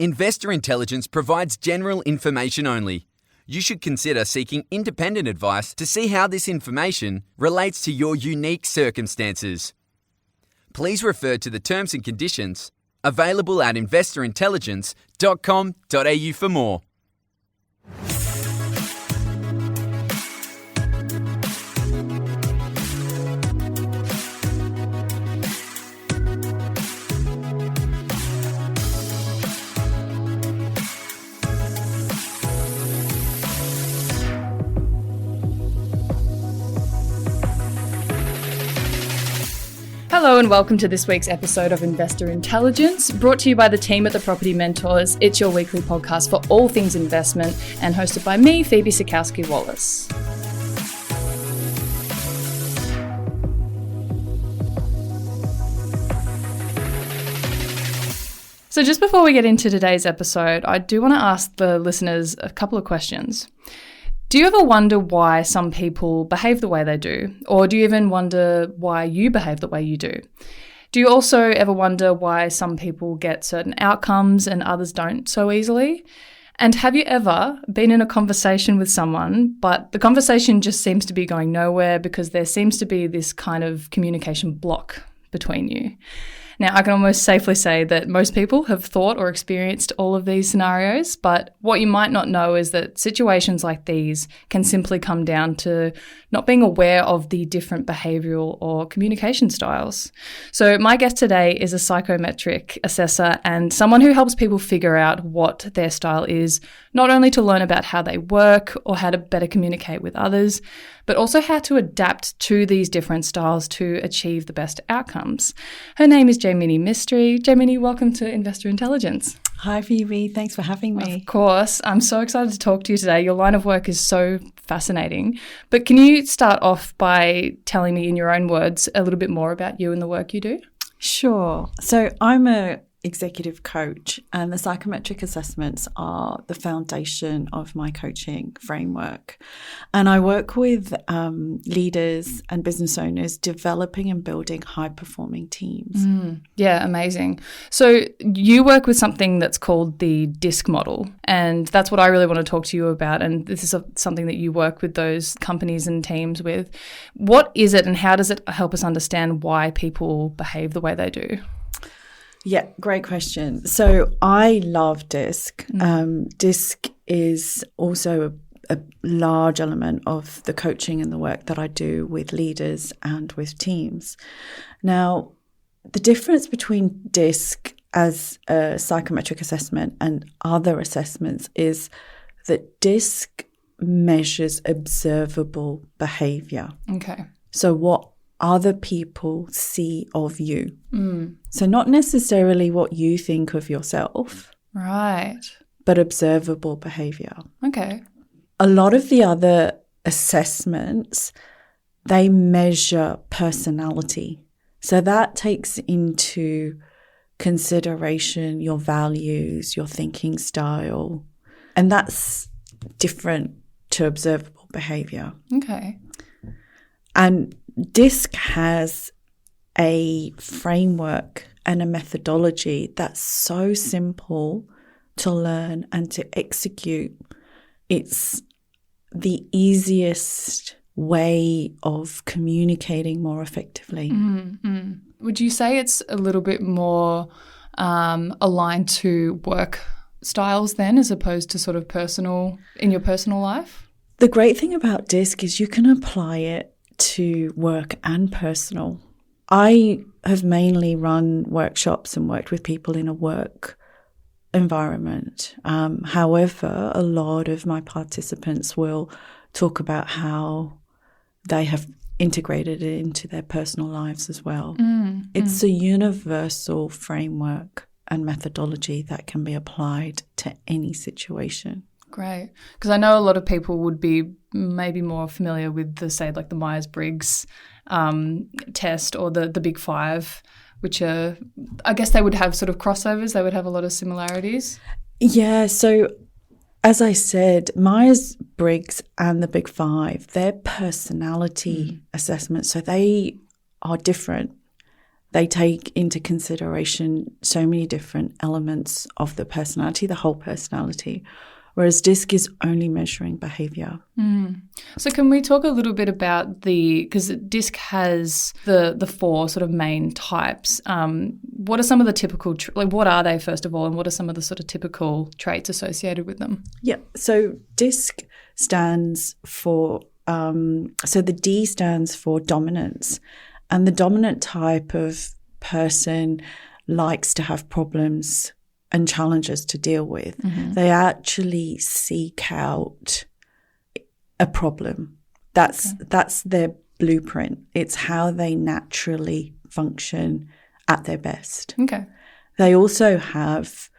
Investor Intelligence provides general information only. You should consider seeking independent advice to see how this information relates to your unique circumstances. Please refer to the terms and conditions available at investorintelligence.com.au for more. Hello and welcome to this week's episode of Investor Intelligence, brought to you by the team at the Property Mentors. It's your weekly podcast for all things investment and hosted by me, Phoebe Sikowski-Wallace. So just before we get into today's episode, I do want to ask the listeners a couple of questions. Do you ever wonder why some people behave the way they do? Or do you even wonder why you behave the way you do? Do you also ever wonder why some people get certain outcomes and others don't so easily? And have you ever been in a conversation with someone, but the conversation just seems to be going nowhere because there seems to be this kind of communication block between you? Now, I can almost safely say that most people have thought or experienced all of these scenarios, but what you might not know is that situations like these can simply come down to not being aware of the different behavioural or communication styles. So my guest today is a psychometric assessor and someone who helps people figure out what their style is, not only to learn about how they work or how to better communicate with others, but also how to adapt to these different styles to achieve the best outcomes. Her name is Jaymini Mistry. Jaymini, welcome to Investor Intelligence. Hi, Phoebe. Thanks for having me. Of course. I'm so excited to talk to you today. Your line of work is so fascinating. But can you start off by telling me in your own words a little bit more about you and the work you do? Sure. So I'm a executive coach, and the psychometric assessments are the foundation of my coaching framework. And I work with leaders and business owners developing and building high-performing teams. Yeah, amazing. So you work with something that's called the DISC model, and that's what I really want to talk to you about. And this is something that you work with those companies and teams with. What is it, and how does it help us understand why people behave the way they do? Yeah, great question. So I love DISC. DISC is also a large element of the coaching and the work that I do with leaders and with teams. Now, the difference between DISC as a psychometric assessment and other assessments is that DISC measures observable behaviour. Okay. So what other people see of you. So not necessarily what you think of yourself. Right. But observable behaviour. Okay. A lot of the other assessments, they measure personality. So that takes into consideration your values, your thinking style, and that's different to observable behaviour. Okay. And DISC has a framework and a methodology that's so simple to learn and to execute. It's the easiest way of communicating more effectively. Would you say it's a little bit more aligned to work styles then, as opposed to sort of in your personal life? The great thing about DISC is you can apply it to work and personal. I have mainly run workshops and worked with people in a work environment. However, a lot of my participants will talk about how they have integrated it into their personal lives as well. It's a universal framework and methodology that can be applied to any situation. Great. Because I know a lot of people would be maybe more familiar with the Myers-Briggs test or the Big Five, which are, I guess they would have sort of crossovers. They would have a lot of similarities. Yeah. So as I said, Myers-Briggs and the Big Five, they're personality assessments. So they are different. They take into consideration so many different elements of the personality, the whole personality, whereas DISC is only measuring behaviour. So can we talk a little bit about because DISC has the 4 sort of main types. What are some of the typical, what are they first of all, and what are some of the sort of typical traits associated with them? Yeah, so DISC stands for, so the D stands for dominance. And the dominant type of person likes to have problems and challenges to deal with. They actually seek out a problem. That's their blueprint. It's how they naturally function at their best. Okay. They also have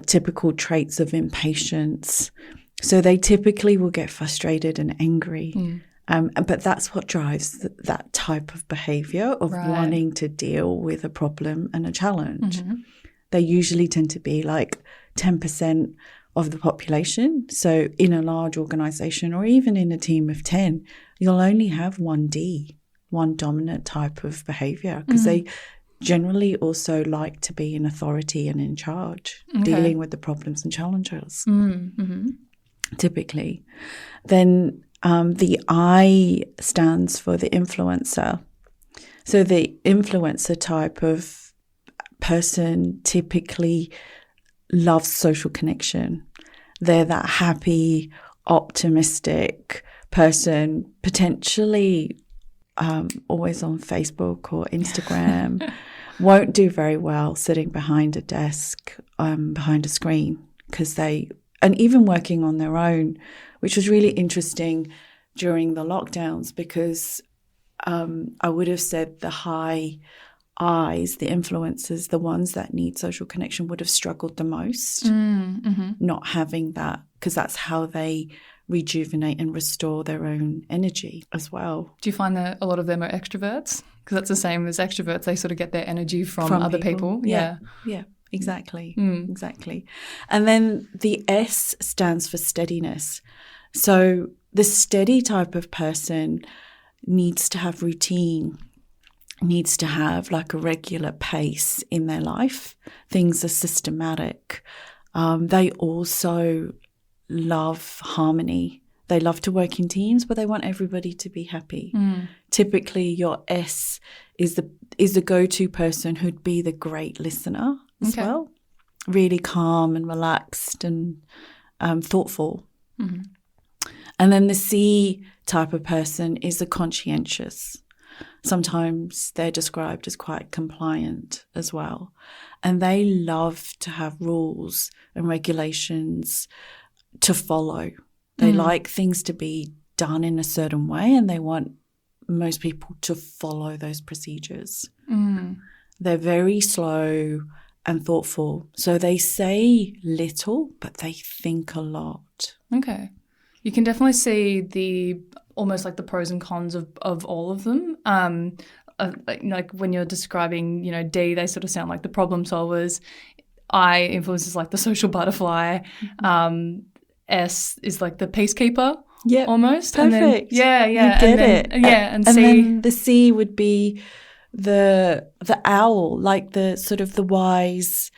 typical traits of impatience. So they typically will get frustrated and angry. But that's what drives that type of behaviour of wanting to deal with a problem and a challenge. They usually tend to be like 10% of the population. So in a large organisation or even in a team of 10, you'll only have one D, one dominant type of behaviour, because they generally also like to be in authority and in charge, dealing with the problems and challenges, typically. Then the I stands for the influencer. So the influencer type of person typically loves social connection. They're that happy, optimistic person, potentially always on Facebook or Instagram, won't do very well sitting behind a desk, behind a screen, and even working on their own, which was really interesting during the lockdowns, because I would have said the high I's, the influencers, the ones that need social connection would have struggled the most, not having that, because that's how they rejuvenate and restore their own energy as well. Do you find that a lot of them are extroverts? Because that's the same as extroverts. They sort of get their energy from other people. Yeah, exactly. Exactly. And then the S stands for steadiness. So the steady type of person needs to have routine, needs to have like a regular pace in their life. Things are systematic. They also love harmony. They love to work in teams, but they want everybody to be happy. Typically, your S is the go-to person who'd be the great listener as well. Really calm and relaxed and thoughtful. And then the C type of person is the conscientious. Sometimes they're described as quite compliant as well. And they love to have rules and regulations to follow. They like things to be done in a certain way, and they want most people to follow those procedures. They're very slow and thoughtful. So they say little, but they think a lot. Okay. You can definitely see almost like the pros and cons of all of them. Like when you're describing, D, they sort of sound like the problem solvers. I influences like the social butterfly. S is like the peacekeeper. Yeah, almost. Perfect. And then, you get it. And C. Then the C would be the owl, like the sort of the wise,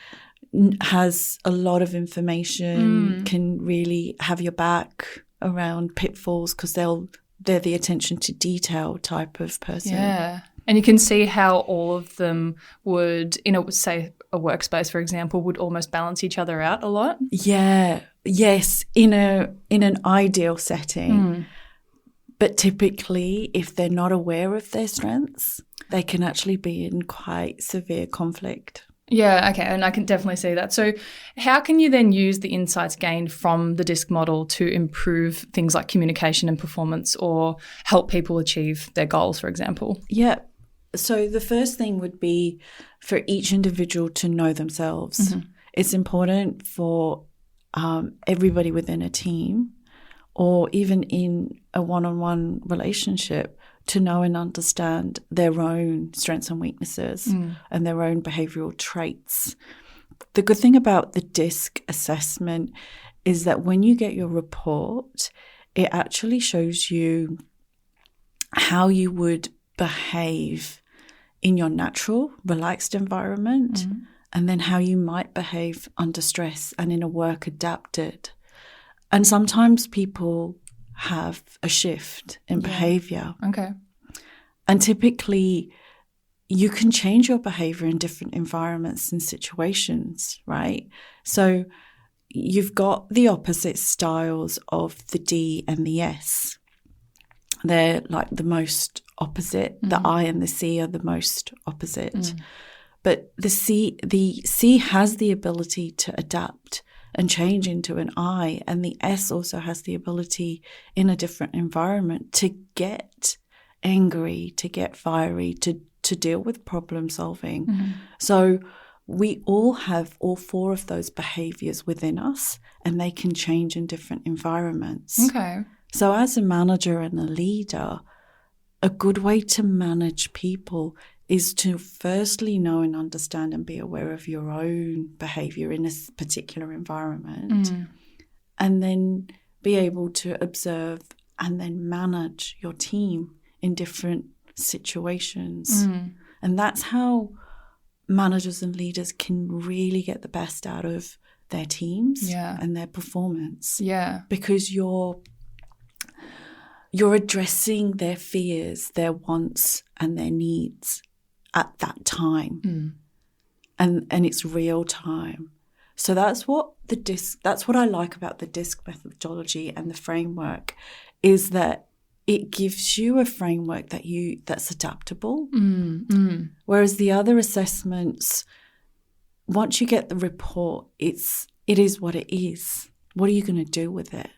has a lot of information, can really have your back around pitfalls because they're the attention to detail type of person. Yeah. And you can see how all of them would, say a workspace, for example, would almost balance each other out a lot. Yeah. Yes. In an ideal setting. But typically, if they're not aware of their strengths, they can actually be in quite severe conflict. Yeah, okay, and I can definitely see that. So how can you then use the insights gained from the DISC model to improve things like communication and performance, or help people achieve their goals, for example? Yeah. So the first thing would be for each individual to know themselves. It's important for everybody within a team, or even in a one-on-one relationship, to know and understand their own strengths and weaknesses and their own behavioural traits. The good thing about the DISC assessment is that when you get your report, it actually shows you how you would behave in your natural, relaxed environment, and then how you might behave under stress and in a work adapted. And sometimes people have a shift in behaviour. Okay. And typically you can change your behaviour in different environments and situations, right? So you've got the opposite styles of the D and the S. They're like the most opposite. The I and the C are the most opposite. But the C has the ability to adapt and change into an I, and the S also has the ability in a different environment to get angry, to get fiery, to deal with problem solving. So we all have all four of those behaviours within us, and they can change in different environments. Okay. So as a manager and a leader, a good way to manage people is to firstly know and understand and be aware of your own behaviour in a particular environment, and then be able to observe and then manage your team in different situations. And that's how managers and leaders can really get the best out of their teams and their performance. Yeah. Because you're addressing their fears, their wants and their needs at that time. And it's real time. So that's what I like about the DISC methodology and the framework, is that it gives you a framework that's adaptable. Whereas the other assessments, once you get the report, it is what it is. What are you going to do with it?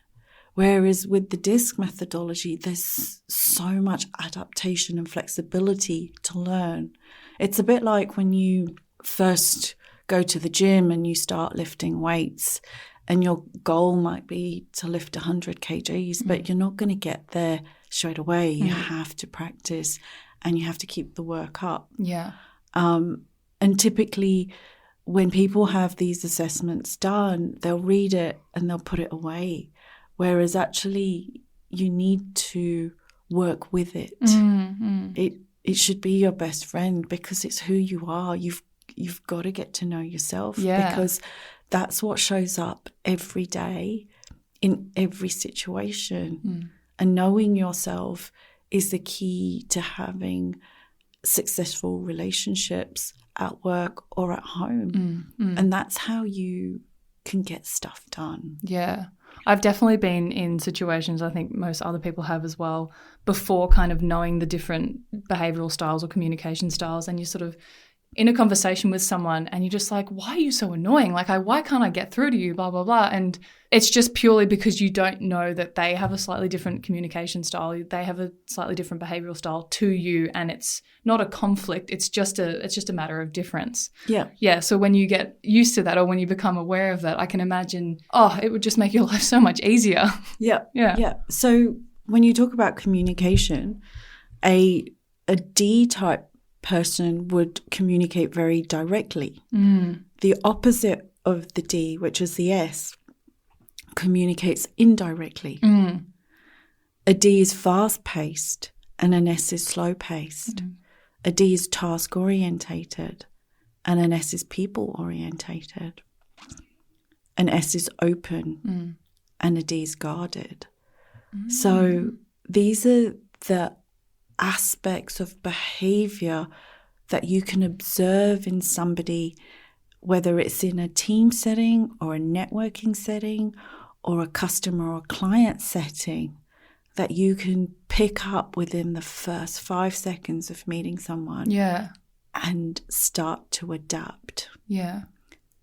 Whereas with the DISC methodology, there's so much adaptation and flexibility to learn. It's a bit like when you first go to the gym and you start lifting weights, and your goal might be to lift 100 kgs, but you're not going to get there straight away. You have to practice and you have to keep the work up. Yeah. And typically when people have these assessments done, they'll read it and they'll put it away. Whereas actually you need to work with it. It should be your best friend, because it's who you are. You've got to get to know yourself, because that's what shows up every day in every situation. And knowing yourself is the key to having successful relationships at work or at home. And that's how you can get stuff done. Yeah. I've definitely been in situations, I think most other people have as well, before kind of knowing the different behavioural styles or communication styles, and you're sort of in a conversation with someone and you're just like, why are you so annoying? Like, why can't I get through to you, blah, blah, blah. And it's just purely because you don't know that they have a slightly different communication style. They have a slightly different behavioural style to you, and it's not a conflict. It's just a matter of difference. Yeah. Yeah. So when you get used to that, or when you become aware of that, I can imagine, it would just make your life so much easier. Yeah. So when you talk about communication, a D-type person would communicate very directly. The opposite of the D, which is the S, communicates indirectly. A D is fast-paced and an S is slow-paced. A D is task-orientated and an S is people-orientated. An S is open and a D is guarded. So these are the aspects of behaviour that you can observe in somebody, whether it's in a team setting or a networking setting or a customer or client setting, that you can pick up within the first 5 seconds of meeting someone and start to adapt.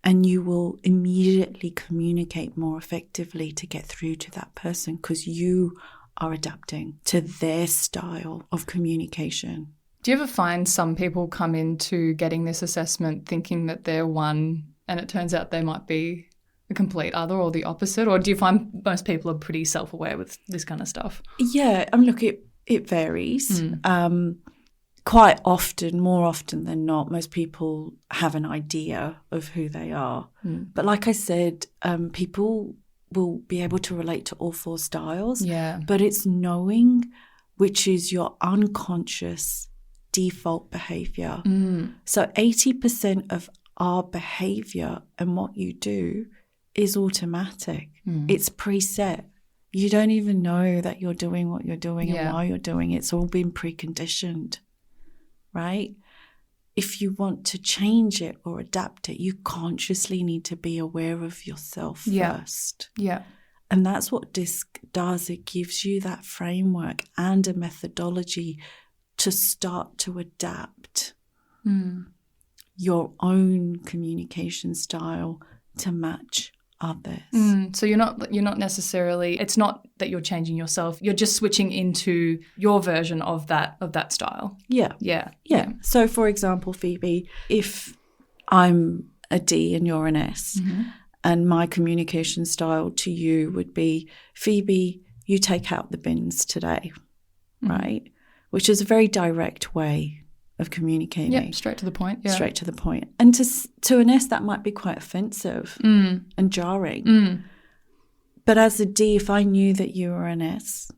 And you will immediately communicate more effectively to get through to that person, because you are adapting to their style of communication. Do you ever find some people come into getting this assessment thinking that they're one, and it turns out they might be a complete other or the opposite? Or do you find most people are pretty self-aware with this kind of stuff? Yeah, look, it varies. Quite often, more often than not, most people have an idea of who they are. But like I said, people will be able to relate to all four styles. But it's knowing which is your unconscious default behavior. So 80% of our behavior and what you do is automatic. It's preset. You don't even know that you're doing what you're doing and why you're doing it. It's all been preconditioned, right? If you want to change it or adapt it, you consciously need to be aware of yourself first. Yeah. And that's what DISC does. It gives you that framework and a methodology to start to adapt your own communication style to match others. So you're not necessarily, it's not that you're changing yourself, you're just switching into your version of that style. Yeah. So for example, Phoebe, if I'm a D and you're an S, and my communication style to you would be, Phoebe, you take out the bins today, right? Which is a very direct way of communicating. Yeah, straight to the point. Yeah. Straight to the point. And to an S, that might be quite offensive and jarring. But as a D, if I knew that you were an S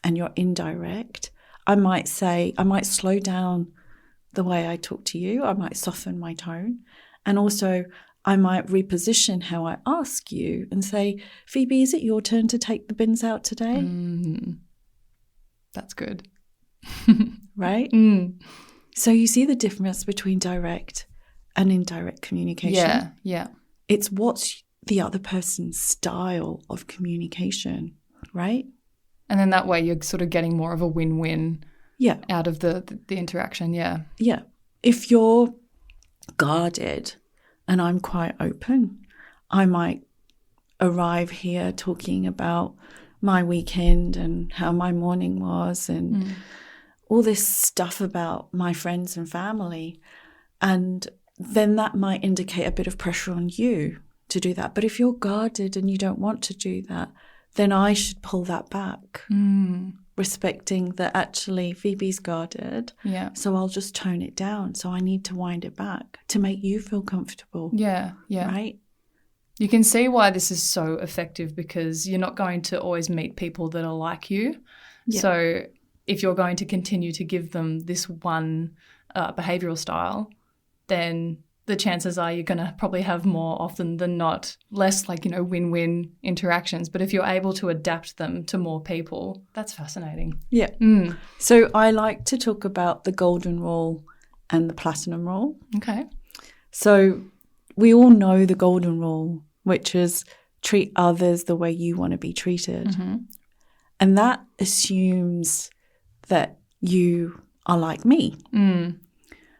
and you're indirect, I might slow down the way I talk to you. I might soften my tone. And also, I might reposition how I ask you and say, Phoebe, is it your turn to take the bins out today? That's good. Right? So you see the difference between direct and indirect communication. Yeah. It's what's the other person's style of communication, right? And then that way you're sort of getting more of a win-win out of the interaction, Yeah. If you're guarded and I'm quite open, I might arrive here talking about my weekend and how my morning was and all this stuff about my friends and family. And then that might indicate a bit of pressure on you to do that. But if you're guarded and you don't want to do that, then I should pull that back, respecting that actually Phoebe's guarded. Yeah. So I'll just tone it down. So I need to wind it back to make you feel comfortable. Yeah. Right? You can see why this is so effective because you're not going to always meet people that are like you. Yeah. So if you're going to continue to give them this one behavioural style, then the chances are you're going to probably have more often than not less win-win interactions. But if you're able to adapt them to more people, that's fascinating. Yeah. So I like to talk about the golden rule and the platinum rule. Okay. So we all know the golden rule, which is treat others the way you want to be treated. And that assumes that you are like me.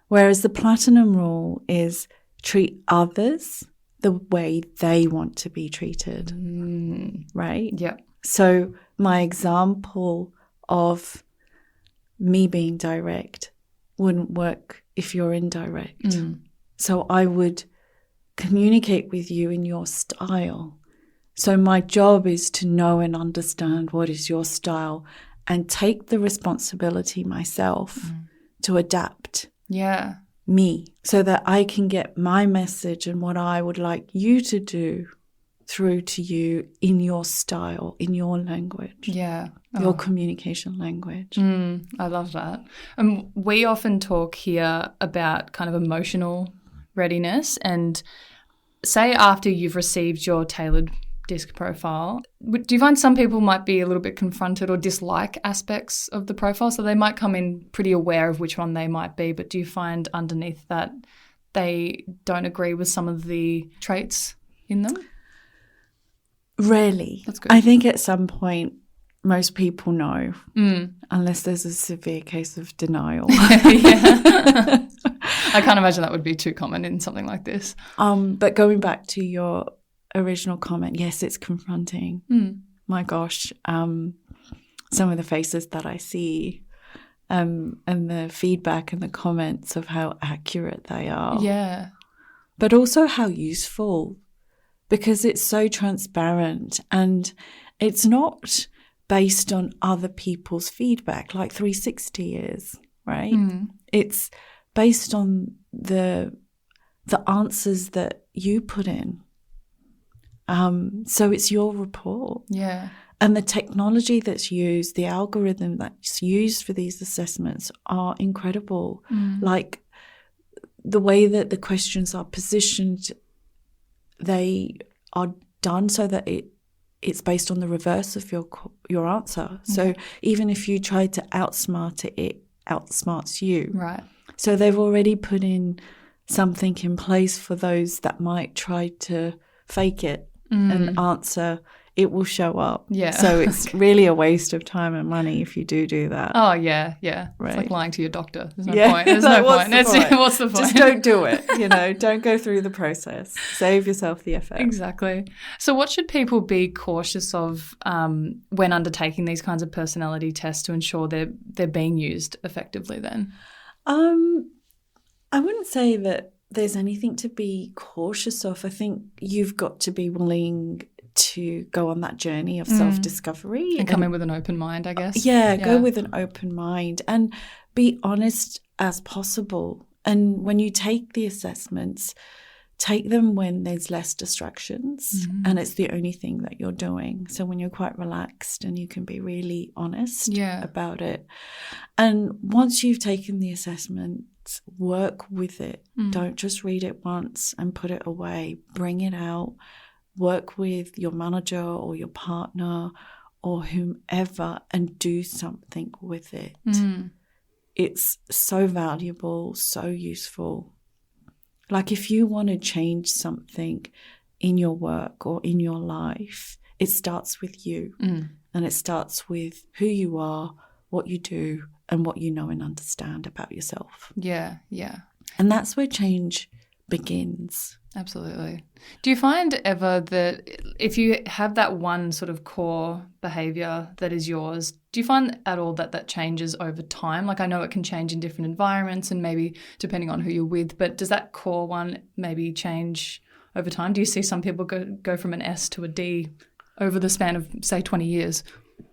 Whereas the platinum rule is treat others the way they want to be treated, right? Yeah. So my example of me being direct wouldn't work if you're indirect. So I would communicate with you in your style. So my job is to know and understand what is your style and take the responsibility myself to adapt me so that I can get my message and what I would like you to do through to you in your style, in your language. Yeah. Your communication language. I love that. We often talk here about kind of emotional readiness, and say after you've received your tailored DISC profile, do you find some people might be a little bit confronted or dislike aspects of the profile? So they might come in pretty aware of which one they might be, but do you find underneath that they don't agree with some of the traits in them? Rarely. That's good. I think at some point most people know, unless there's a severe case of denial. I can't imagine that would be too common in something like this. But going back to your original comment, yes, it's confronting. My gosh, some of the faces that I see and the feedback and the comments of how accurate they are. Yeah. But also how useful, because it's so transparent and it's not based on other people's feedback like 360 is, right? It's based on the answers that you put in. So it's your report. Yeah. And the technology that's used, the algorithm that's used for these assessments are incredible. Like the way that the questions are positioned, they are done so that it's based on the reverse of your answer. So even if you try to outsmart it, it outsmarts you. Right. So they've already put in something in place for those that might try to fake it and answer. It will show up. Yeah. So it's really a waste of time and money if you do that. Oh, yeah, yeah. Right. It's like lying to your doctor. There's no Yeah. point. There's Like, no what's point. the point? What's the point? Just don't do it. Don't go through the process. Save yourself the effort. Exactly. So what should people be cautious of when undertaking these kinds of personality tests to ensure they're being used effectively then? I wouldn't say that there's anything to be cautious of. I think you've got to be willing to go on that journey of self-discovery. And come in with an open mind, I guess. Yeah, go with an open mind and be honest as possible. And when you take the assessments, take them when there's less distractions and it's the only thing that you're doing. So when you're quite relaxed and you can be really honest about it. And once you've taken the assessment, work with it. Don't just read it once and put it away. Bring it out. Work with your manager or your partner or whomever and do something with it. It's so valuable, so useful. Like if you want to change something in your work or in your life, it starts with you and it starts with who you are, what you do and what you know and understand about yourself. Yeah, yeah. And that's where change begins. Absolutely. Do you find ever that if you have that one sort of core behaviour that is yours, do you find at all that changes over time? Like I know it can change in different environments and maybe depending on who you're with, but does that core one maybe change over time? Do you see some people go from an S to a D over the span of, say, 20 years?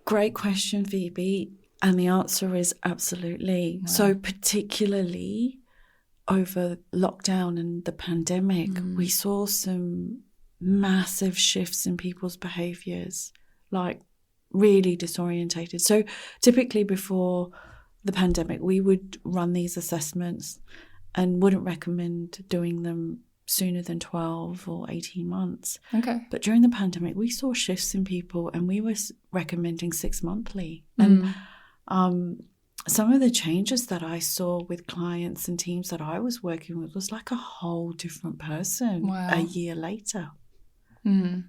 Great question, Phoebe. And the answer is absolutely. Wow. So particularly over lockdown and the pandemic, we saw some massive shifts in people's behaviours, like really disorientated. So typically before the pandemic, we would run these assessments and wouldn't recommend doing them sooner than 12 or 18 months. Okay. But during the pandemic, we saw shifts in people and we were recommending 6 monthly. And some of the changes that I saw with clients and teams that I was working with was like a whole different person a year later. I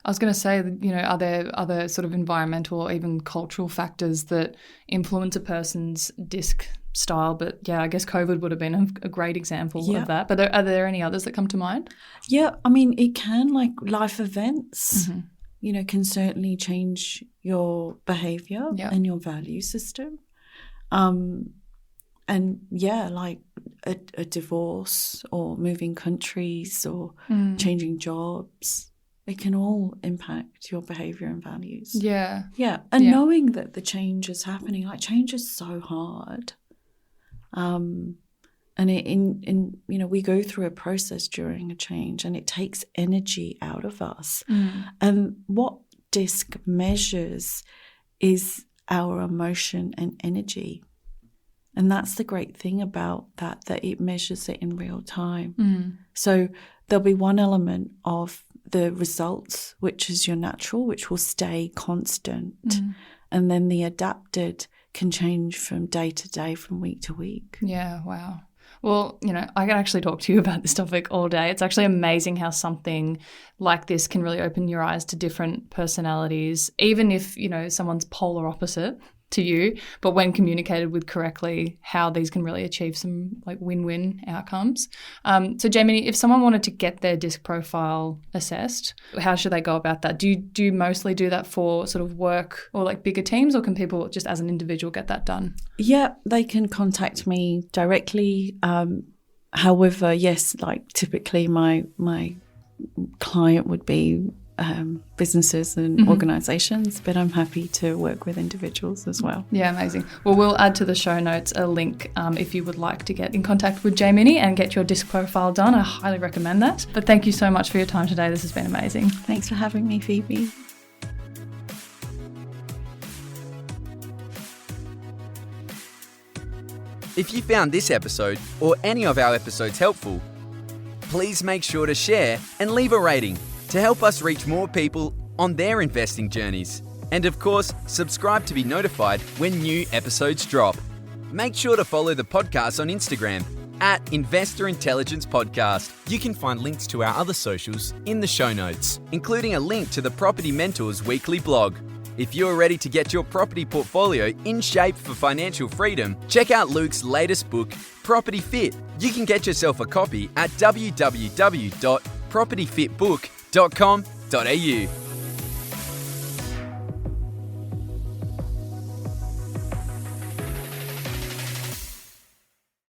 was going to say, are there other sort of environmental or even cultural factors that influence a person's DISC style? But yeah, I guess COVID would have been a great example of that. But are there any others that come to mind? Yeah, I mean, it can, like life events, can certainly change your behaviour and your value system. And yeah, like a divorce or moving countries or changing jobs, it can all impact your behaviour and values. Yeah. Yeah. And knowing that the change is happening, like change is so hard. And we go through a process during a change and it takes energy out of us. And what DISC measures is our emotion and energy. And that's the great thing about that it measures it in real time. So there'll be one element of the results, which is your natural, which will stay constant. And then the adapted can change from day to day, from week to week. Yeah, wow. Well, I can actually talk to you about this topic all day. It's actually amazing how something like this can really open your eyes to different personalities, even if, someone's polar opposite to you, but when communicated with correctly, how these can really achieve some like win-win outcomes. So Jaymini, if someone wanted to get their DISC profile assessed, how should they go about that? Do you mostly do that for sort of work or like bigger teams, or can people just as an individual get that done? Yeah, they can contact me directly. However, yes, like typically my client would be businesses and organisations, but I'm happy to work with individuals as well. Yeah, amazing. Well, we'll add to the show notes a link if you would like to get in contact with Jaymini and get your DISC profile done. I highly recommend that. But thank you so much for your time today. This has been amazing. Thanks for having me, Phoebe. If you found this episode or any of our episodes helpful, please make sure to share and leave a rating to help us reach more people on their investing journeys. And of course, subscribe to be notified when new episodes drop. Make sure to follow the podcast on Instagram at Investor Intelligence Podcast. You can find links to our other socials in the show notes, including a link to the Property Mentors weekly blog. If you're ready to get your property portfolio in shape for financial freedom, check out Luke's latest book, Property Fit. You can get yourself a copy at www.propertyfitbook.com.au.